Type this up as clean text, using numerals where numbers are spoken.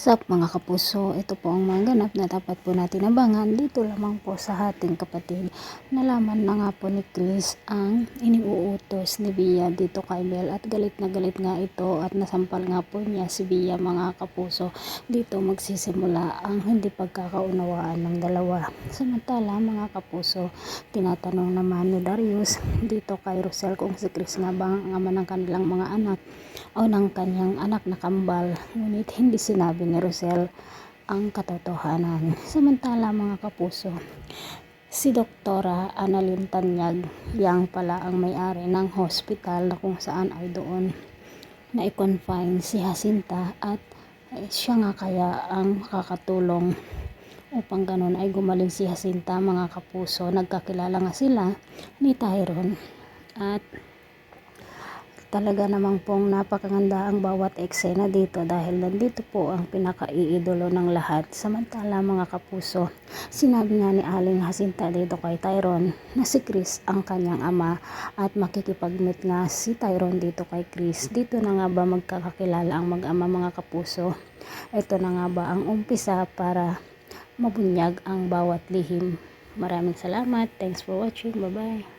Sup mga kapuso, ito po ang mga ganap na dapat po natin abangan dito lamang po sa ating kapatid. Nalaman na nga po ni Chris ang iniuutos ni Bia dito kay Bel at galit na galit nga ito at nasampal nga po niya si Bia mga kapuso. Dito magsisimula ang hindi pagkakaunawaan ng dalawa. Samantala mga kapuso, tinatanong naman ni Darius dito kay Rosel kung si Chris nga ba ang ama ng kanilang mga anak o ng kanyang anak na kambal, ngunit hindi sinabi ni Rosel ang katotohanan. Samantala mga kapuso, si Doktora Annalyn Tanyag yang pala ang may-ari ng hospital na kung saan ay doon na i-confine si Jacinta at siya nga kaya ang makakatulong upang ganun ay gumaling si Jacinta mga kapuso. Nagkakilala nga sila ni Tyrone at talaga namang pong napakaganda ang bawat eksena dito dahil nandito po ang pinakaiidolo ng lahat. Samantala mga kapuso, sinabi nga ni Aling Jacinta dito kay Tyrone na si Chris ang kanyang ama at makikipag-meet nga si Tyrone dito kay Chris. Dito na nga ba magkakakilala ang mag-ama mga kapuso? Ito na nga ba ang umpisa para mabunyag ang bawat lihim? Maraming salamat. Thanks for watching. Bye-bye.